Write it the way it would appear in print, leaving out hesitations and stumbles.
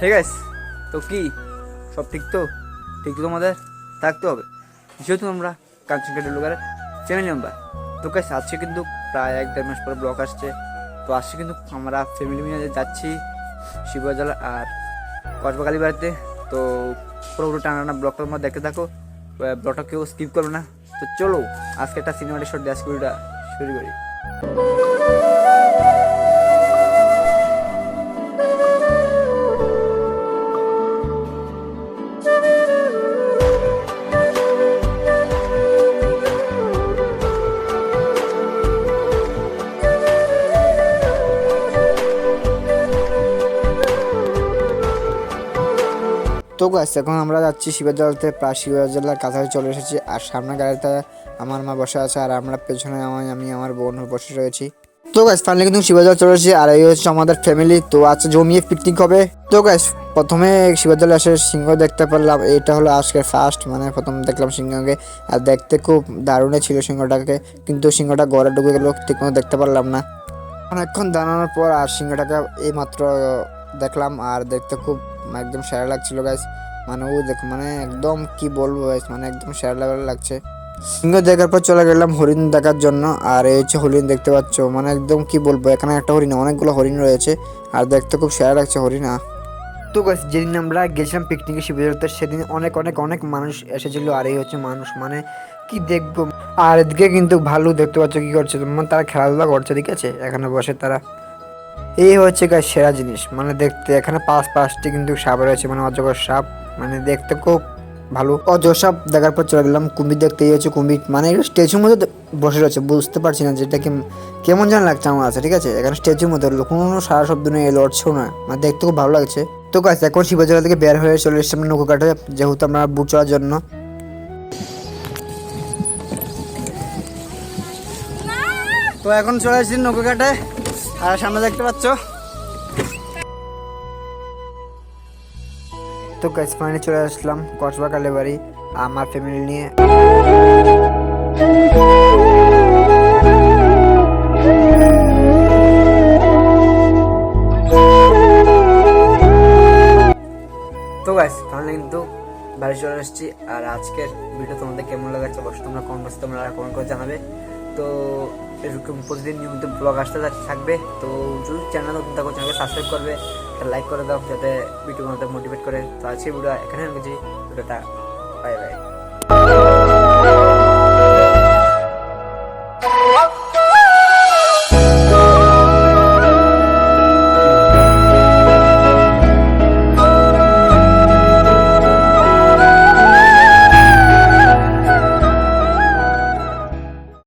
ঠিক আছে, তো কি সব ঠিক তো? ঠিক তো তোমাদের থাকতে হবে, যেহেতু আমরা কাঞ্চন টেন্ডুলকারের ফ্যামিলি মেম্বার। তো গাইস আজকে কিন্তু প্রায় 1-1.5 মাস পরে ব্লগ আসছে। তো আজকে কিন্তু আমরা ফ্যামিলি মিলে যাচ্ছি শিবজলা আর কসবা বাড়িতে। তো পুরো টানা ব্লগটা তোমরা দেখতে থাকো, ব্লগটা কেউ স্কিপ করবে না। তো চলো আজকে একটা সিনেমাটিক শট ড্যাশ ভিডিওটা শুরু করি। তো গাছ এখন আমরা যাচ্ছি শিবজলাতে, প্রায় শিবজলার কাছাকাছি চলে এসেছি। আর সামনে গাড়িতে আমার মা বসে আছে আর আমরা পেছনে আমি আমার বোন বসে রয়েছি। তো গাছ ফাইনালি কিন্তু শিবজলা চলে এসেছি আর এই হচ্ছে আমাদের ফ্যামিলি। তো আজকে জমিয়ে পিকনিক হবে। তো গাছ প্রথমে শিবজলা এসে সিংহ দেখতে পারলাম, এটা হলো আজকে ফার্স্ট, মানে প্রথম দেখলাম সিংহকে। আর দেখতে খুব দারুণই ছিল সিংহটাকে, কিন্তু সিংহটা ঘরে ঢুকে গেল, ঠিক মতো দেখতে পারলাম না। অনেকক্ষণ দাঁড়ানোর পর আর সিংহটাকে এই মাত্র দেখলাম আর দেখতে খুব একদম সেরা লাগছিল গাইস। মানে ওই দেখো, মানে একদম কি বলবো গাইস, মানে একদম সেরা লেভেল লাগছে। সিংহ দেখার পর চলে গেলাম হরিণ দেখার জন্য। আর এই হচ্ছে হরিণ, দেখতে পাচ্ছ, মানে একদম কি বলবো, এখানে একটা হরিণ, অনেকগুলো হরিণ রয়েছে আর দেখতে খুব সেরা লাগছে হরিণা। তো গাইস যেদিন আমরা গেছিলাম পিকনিকে শিবজলাতে, সেদিন অনেক অনেক অনেক মানুষ এসেছিল। আর এই হচ্ছে মানুষ, মানে কি দেখবো। আর এদিকে কিন্তু ভালো দেখতে পাচ্ছ কি করছে, মানে তারা খেলাধুলা করছে, ঠিক আছে, এখানে বসে তারা। এই হচ্ছে গাছ সেরা জিনিস, মানে দেখতে এখানে পাঁচটি কিন্তু সাপ রয়েছে, মানে অজগর সাপ, মানে দেখতে খুব ভালো। অজগর সাপ দেখার পর চলে গেলাম কুমির দেখতে। এই হচ্ছে কুমির, মানে এটা স্ট্যাচুর মধ্যে বসে রয়েছে, বুঝতে পারছি না যেটা কেমন যেন লাগছে আমার কাছে, ঠিক আছে। এখানে স্ট্যাচুর মধ্যে কোনো সারা শব্দ নেই, লড়ছেও না, মানে দেখতে খুব ভালো লাগছে। তো গাছ এখন শিবজলা থেকে বের হয়ে চলে এসেছি আমরা নৌকো ঘাটে, যেহেতু আমরা বুট চড়ার জন্য। তো এখন চলে এসেছি নৌকো ঘাটে আর সামনে দেখতে পাচ্ছ। তো গাইস ফাইনালি চলে আসলাম কসবা বাড়ি আমার ফ্যামিলি নিয়ে। তো গাইস ফাইনালি কিন্তু বাড়ি চলে এসেছি। আর আজকের ভিডিও তোমাদের কেমন লাগাচ্ছে অবশ্যই তোমরা কমেন্ট করে জানাবে। তো এরকম প্রতিদিন নিয়মিত ব্লগ আসতে থাকবে। তো যদি চ্যানেল নতুন থাকো চ্যানেলকে সাবস্ক্রাইব করবে, লাইক করে দাও যাতে ভিডিও বানাতে মোটিভেট করে। তো আজকে ভিডিও এখানে রেখেছি, ভিডিওটা বাই বাই।